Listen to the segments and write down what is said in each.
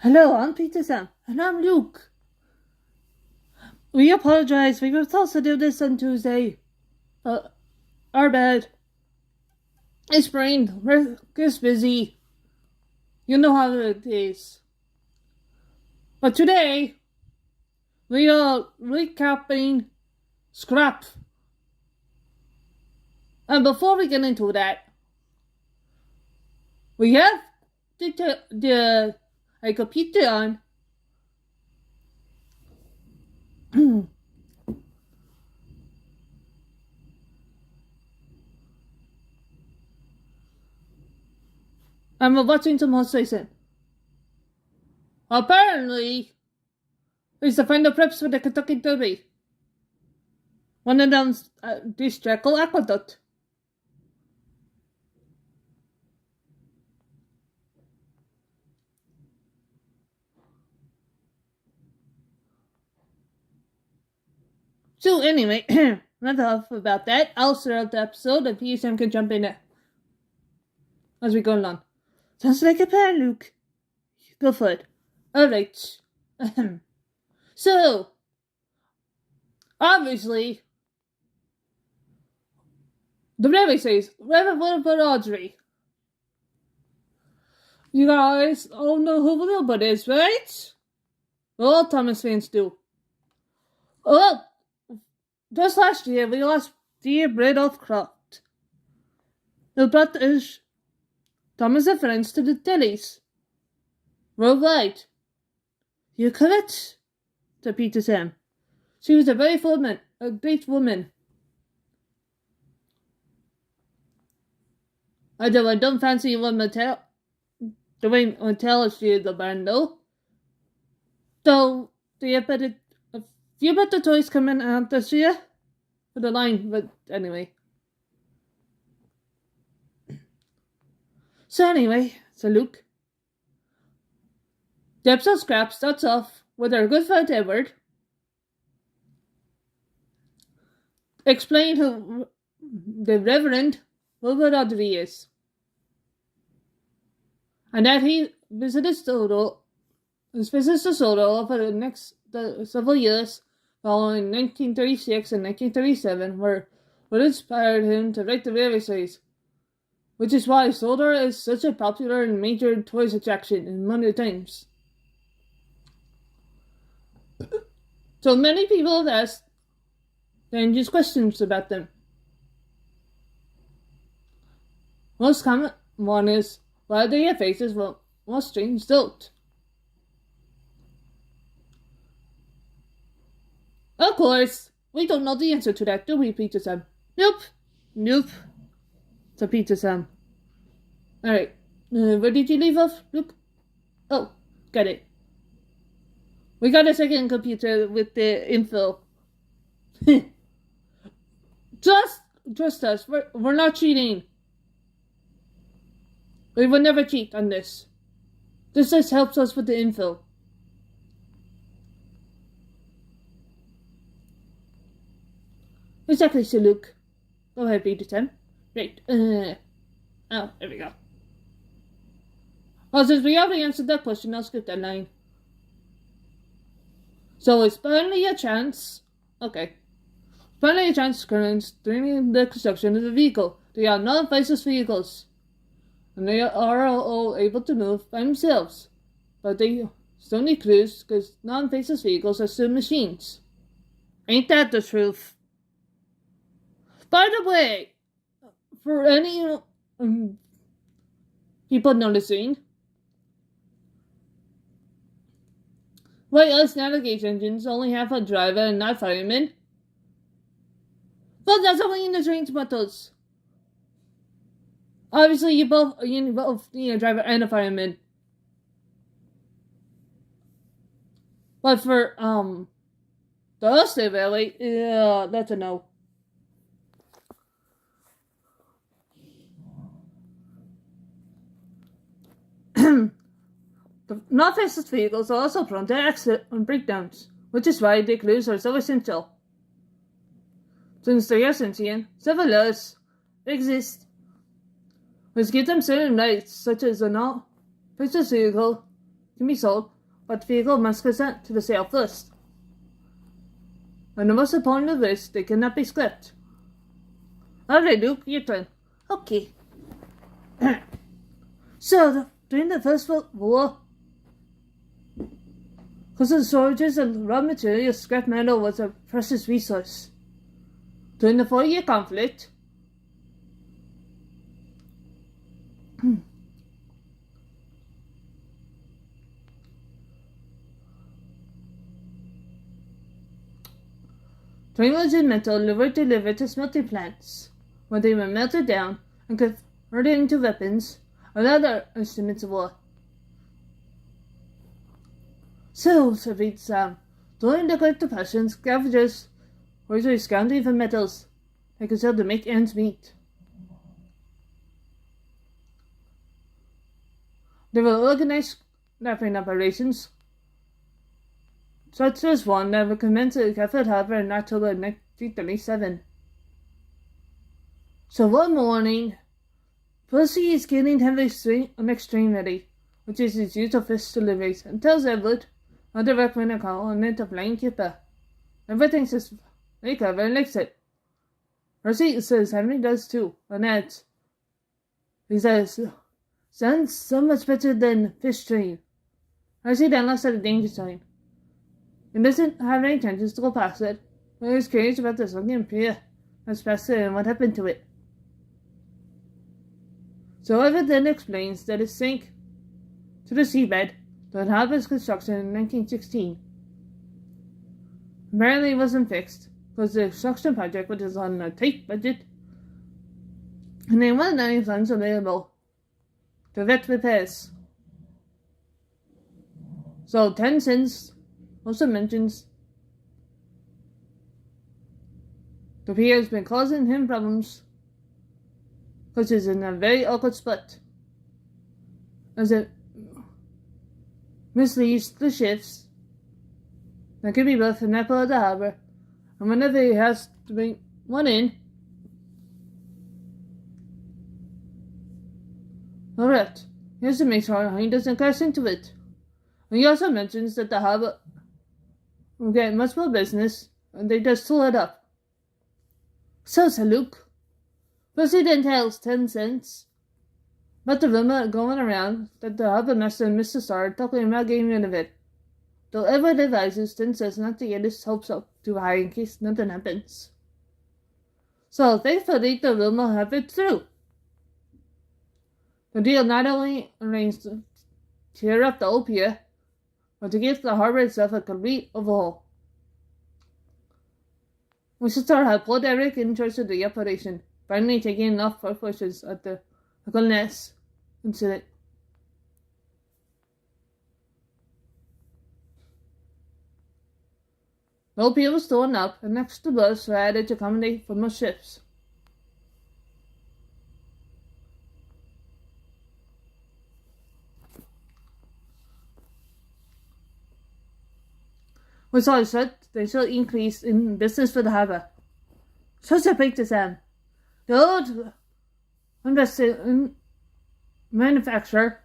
Hello, I'm Peter Sam. And I'm Luke. We apologize. We were supposed to do this on Tuesday. Our bad. It's brain. We're just busy. You know how it is. But today, we are recapping Scrap. And before we get into that, we have the computer on. And we're watching some horse racing. Apparently, it's the final preps for the Kentucky Derby. One of them's this Jekyll Aqueduct. So anyway, enough about that. I'll start up the episode and PSM can jump in as we go along. Sounds like a plan, Luke. Go for it. Alright. So, obviously, the rabbit says, Reverend Audrey. You guys all know who Wilbur is, right? All Thomas fans do. Well, just last year, we lost dear Bradolph Croft. The British Thomas and friends to the Dillies. Right. You correct? To Peter Sam. She was a great woman. Although I don't fancy the way Mattel is the band though. Though, a few better toys coming out this year for the line, but anyway. So Luke. The episode Scrap starts off with our good friend Edward explain who the Reverend Wilbur Audrey is. And that he visits the Soto for the next several years following 1936 and 1937 were what inspired him to write the railway series, which is why Soto is such a popular and major toys attraction in modern times. So many people have asked dangerous questions about them. Most common one is, why do their faces more strange tilt? Of course, we don't know the answer to that, do we, Peter Sam? Nope. So Peter Sam. Alright, where did you leave off, Luke? Oh, got it. We got a second computer with the info. Trust us, we're not cheating. We will never cheat on this. This just helps us with the info. Exactly, so Luke. Go ahead, Peter Sam. Right. There we go. Well, since we already answered that question, I'll skip that line. So it's finally a chance. Okay. Finally a chance occurrence during the construction of the vehicle. They are non-faceless vehicles. And they are all able to move by themselves. But they still need crews because non-faceless vehicles are still machines. Ain't that the truth? By the way, for any people noticing, why us navigation engines only have a driver and not firemen? Well, that's only in the train's motors. Obviously, you both need a driver and a fireman. But for the Austin Valley, yeah, that's a no. The non-faceless vehicles are also prone to accidents and breakdowns, which is why the crews are so essential. Since they are sentient, several laws exist which give them certain rights, such as a non-faceless vehicle can be sold, but the vehicle must consent to the sale first. And the most important of this, they cannot be scrapped. Alright, Luke, your turn. Okay. So, during the First World War, because of the shortages of raw materials, scrap metal was a precious resource. During the 4-year conflict, triangles and metal were delivered to smelting plants, where they were melted down and converted into weapons and other instruments of war. So, reads Sam, during the Great Depression, scavengers were usually scrounging for metals they could sell to make ends meet. There were organized kidnapping operations, such as one that commenced at Catford Harbour in October 1937. So one morning, Percy is getting heavy extreme ready, which is his use of fish deliveries, and tells Edward not to recommend a colony to Plain Keeper. Edward thinks it's very clever and likes it. Percy says Henry does too, and adds, he says, sounds so much better than fish train. Percy then looks at the danger sign. He doesn't have any intentions to go past it, but he's curious about the sunken pier that's past it and what happened to it. So Edward then explains that it sank to the seabed during Harbour's construction in 1916. Apparently it wasn't fixed, because the construction project was on a tight budget, and there weren't any funds available to vet repairs. So 10 cents also mentions the pier has been causing him problems because he's in a very awkward spot, as it misleads the ships that could be both in that part of the harbour, and whenever he has to bring one in, alright, he has to make sure he doesn't crash into it. And he also mentions that the harbour will get much more business, and they just fill it up. So, said Luke. Percy then tells 10 cents about the rumor going around that the harbour master and Mr. Starr are talking about getting rid of it, though Edward advises 10 cents not to get his hopes up too high in case nothing happens. So, thankfully, the rumor happened through. The deal not only arranged to tear up the old pier, but to give the harbour itself a complete overhaul. Mr. Starr had pulled Eric in charge of the operation, finally taking enough proportions at the Ness incident. The old pier was torn up, and extra berths were added to accommodate for more ships. We saw they saw increase in business for the harbour. Such a big to Sam. The old manufacturer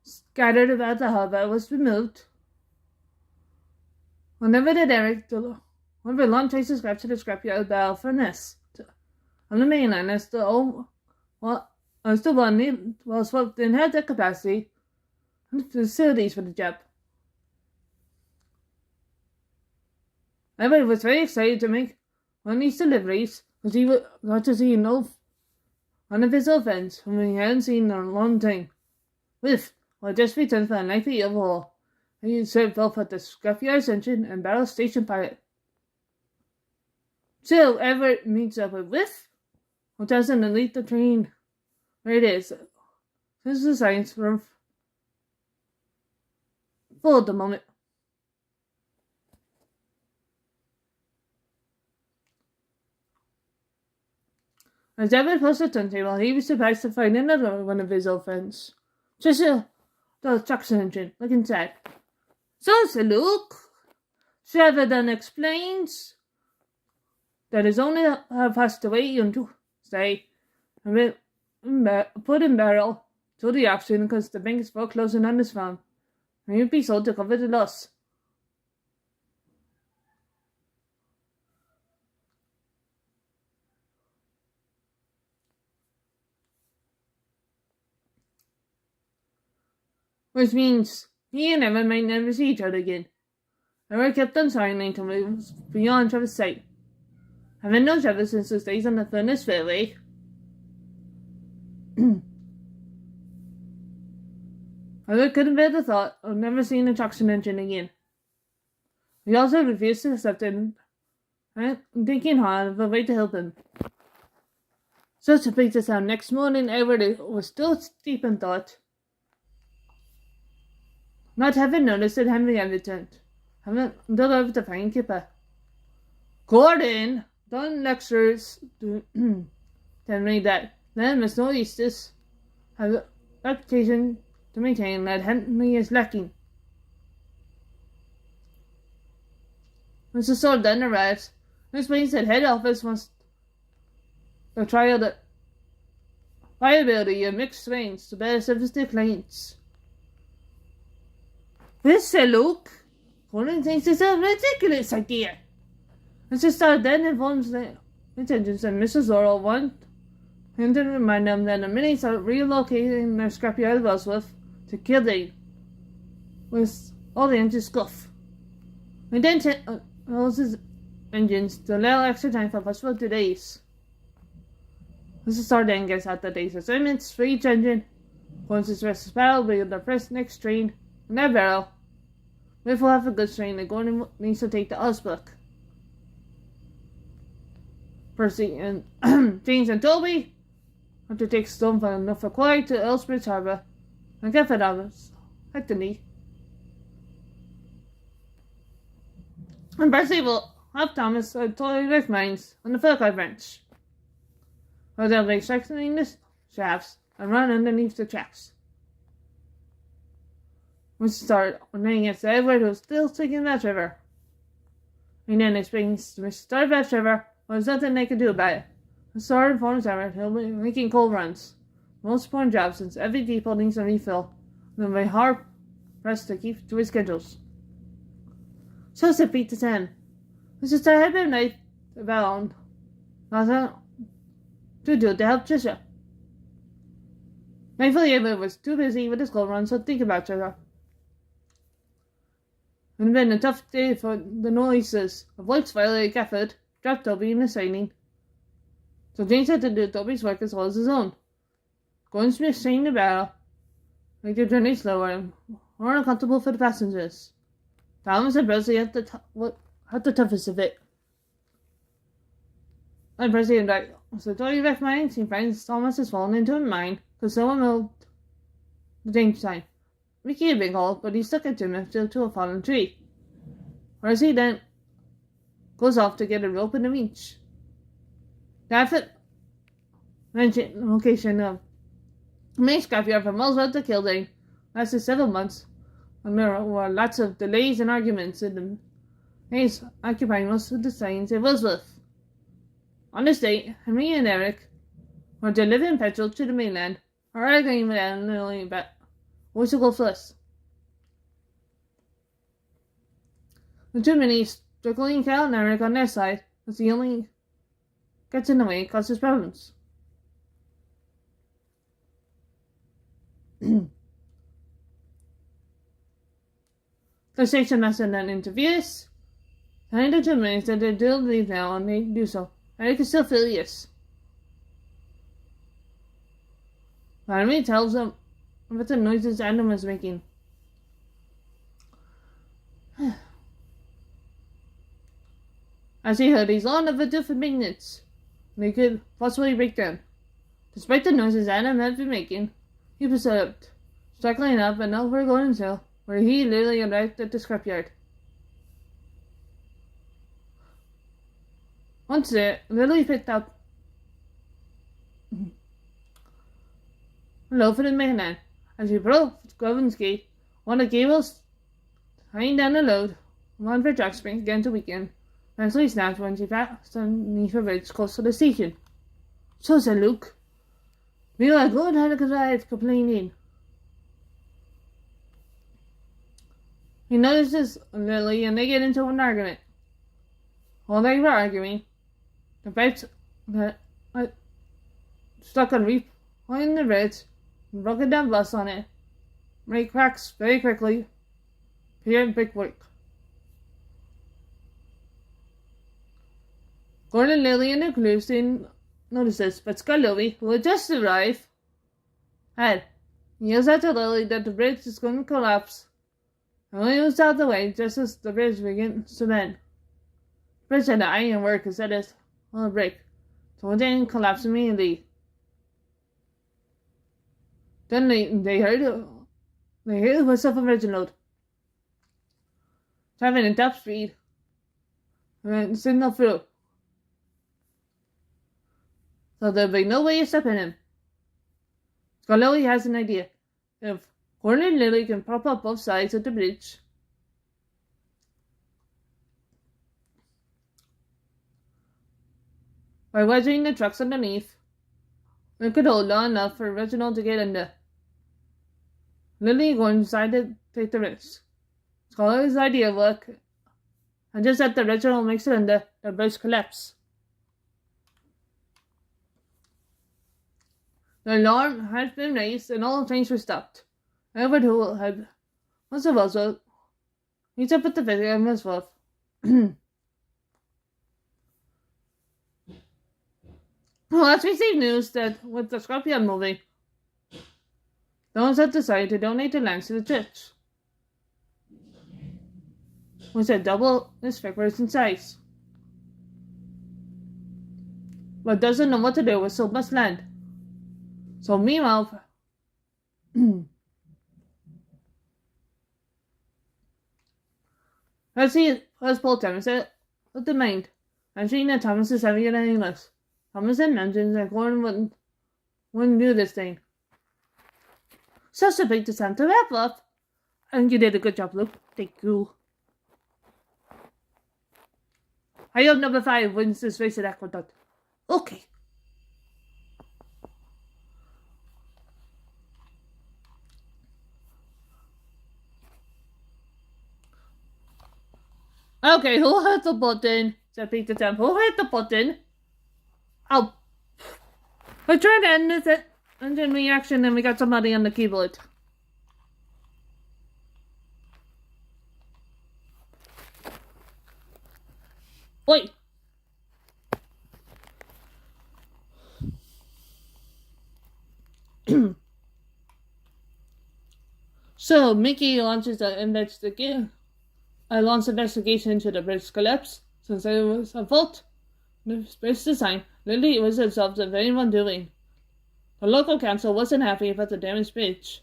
scattered about the harbour was removed. Whenever did Eric deliver long traces scrap to the scrapyard bow for Ness on the mainland as the one was didn't have the capacity and facilities for the job. Edward was very excited to make one of these deliveries because he got to see one of his old friends whom he hadn't seen in a long time. With, or just returned for a nightly overhaul, and he served both at the scrapyard engine and battle station pilot. So Edward meets up with who doesn't delete the train where it is. This is the science room full at the moment. As Edward passed the turntable, he was surprised to find another one of his old friends. Just the traction engine. Look inside. So, Sir Luke, Sheridan explains that his owner have passed away on Tuesday and been put in barrel to the auction because the bank is foreclosing on his farm. and you'd be sold to cover the loss. Which means he and Emma might never see each other again. Eric kept on signing until it was beyond Trevor's sight. Having known Trevor since his days on the Furnace Fairway, Eric couldn't bear the thought of never seeing a traction engine again. He also refused to accept it, and thinking hard of a way to help him. So to Peter's town next morning, Edward was still deep in thought, not having noticed that Henry had returned, having done over to find Kipper. Gordon, done lectures to Henry that then Miss Northeasters have a reputation to maintain that Henry is lacking. Mr. Sword then arrives and explains that head office wants to trial the viability of mixed strains to better service their clients. This Luke, Gordon thinks it's a ridiculous idea. Mr. Starr then informs the intentions that Mrs. Laurel want him to remind them that the Minis are relocating their scrapyard of Ellsworth to Kildare with all the engines scuff. And then tells his engines to allow extra time for possible delays. Mr. Starr then gets out the day's assignments for each engine. Once his rest is barrel, will the first next train in that barrel. If we'll have a good train, that Gordon needs to take to Osbrook. Percy and James and Toby have to take Stone from Norfolk Quarry to Ellsbridge Harbour and get it out of Hectony. And Percy will help Thomas at Toy Mines on the Falkirk branch, where they'll be strengthening the shafts and run underneath the tracks. We start running against Edward, who's still thinking about Trevor. And then explains to Mr. Starr about Trevor, but there's nothing they can do about it. The Starr informs Trevor he'll be making coal runs. The most important job since every depot needs a refill, and they'll be hard pressed to keep to his schedules. So said Pete to 10. Mr. Starr had been night about nothing to do to help Tricia. Thankfully, Edward was too busy with his coal runs to think about Trevor. It had been a tough day for the noises of White's Violet Gafford, dropped Toby in the signing. So James had to do Toby's work as well as his own. Going Smith strained the barrel, make the journey slower and more uncomfortable for the passengers. Thomas and Percy had the toughest of it. And Percy and I, so Toby left mine, he finds Thomas has fallen into a mine because someone moved the danger sign. Mickey had been called, but he stuck it to him and fell to a fallen tree. Percy then goes off to get a rope and a winch. Dafford mentioned the location of the main scrapyard from Ellsworth to Kildare lasted several months, and there were lots of delays and arguments in the maze occupying most of the signs of Ellsworth. On this date, Henry and Eric were delivering petrol to the mainland, or arguing with Emily about who should go first. The two minis, struggling Cal and Eric on their side, as the only gets in the way, causes problems. The station master then interviews, telling the two minis that they do leave now and they do so. Eric is still furious. Henry tells them about the noises Adam was making. As he heard, he's on overdue for maintenance, and he could possibly break down. Despite the noises Adam had been making, he persevered, struggling up and over Gordon's Hill, where he literally arrived at the scrapyard. Once there, Lily picked up a loaf in Mainland. As he broke Govin's gate, one of the cables tying down the load, one for Jack Spring began to weaken. Eventually snapped when she passed underneath a bridge close to the station. So said Luke. "We are good had a drive," complaining. He notices Lily and they get into an argument. While they were arguing, the pipes that stuck a reef in the bridge and broke a down bus on it. It cracks very quickly. Here, big work. Gordon, Lily, and the crew soon notice this, but Scott Lily, who had just arrived, yells out to Lily that the bridge is going to collapse. And Lily moves out of the way just as the bridge begins to bend. The bridge had iron work instead of a break, so it didn't collapse immediately. Then they heard the whistle from Reginald. Traveling at top speed, and signal through. So there'll be no way of stopping him. Scott Lily has an idea. If Gordon and Lily can prop up both sides of the bridge, by wedging the trucks underneath, they could hold on enough for Reginald to get under. Lily and Gordon decided to take the risk. Scott Lily's idea worked, and just as the Reginald makes it under, the bridge collapses. The alarm had been raised and all trains were stopped. Edward, who had most of also, meets up with the vicar and his wife. Let's receive news that with the Scorpion movie, those have decided to donate the lands to the church, which had double its figures in size, but doesn't know what to do with so much land. So meanwhile, as Paul Thomas at the mind, and seeing that Thomas is heavier than English. Thomas had mentioned that Gordon wouldn't do this thing. Such a big descent to wrap up. And you did a good job, Luke. Thank you. I hope number 5 wins this race at Aqueduct. Okay. Okay, who hit the button? Said Peter Temple. Who hit the button? Oh. I tried to end it. And in reaction, then we got somebody on the keyboard. Wait. So, Mickey launches an investigation. I launched an investigation into the bridge collapse, since it was a fault. The bridge design literally was itself of anyone doing. The local council wasn't happy about the damaged bridge,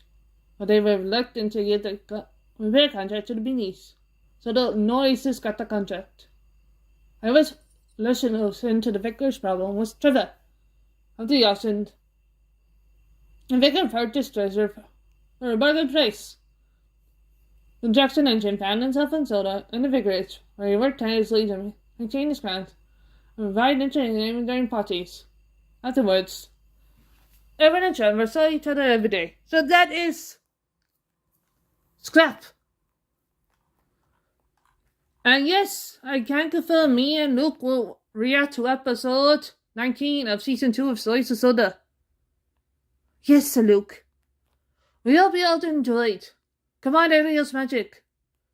but they were reluctant to give the repair contract to the Beanies, so the Noises got the contract. I was listening to the vicar's problem was Trevor of the auction. The vicar purchased treasure for a bargain price. The Jackson engine found himself in Soda in the vicarage, where he worked tirelessly to maintain his ground and provide entertainment during parties. Afterwards, Edward and Trevor saw each other every day. So that is Scrap. And yes, I can confirm me and Luke will react to episode 19 of season 2 of Stories of Soda. Yes, Sir Luke. We hope you all enjoyed. Come on, Ariel's Magic.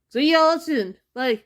See y'all soon. Bye.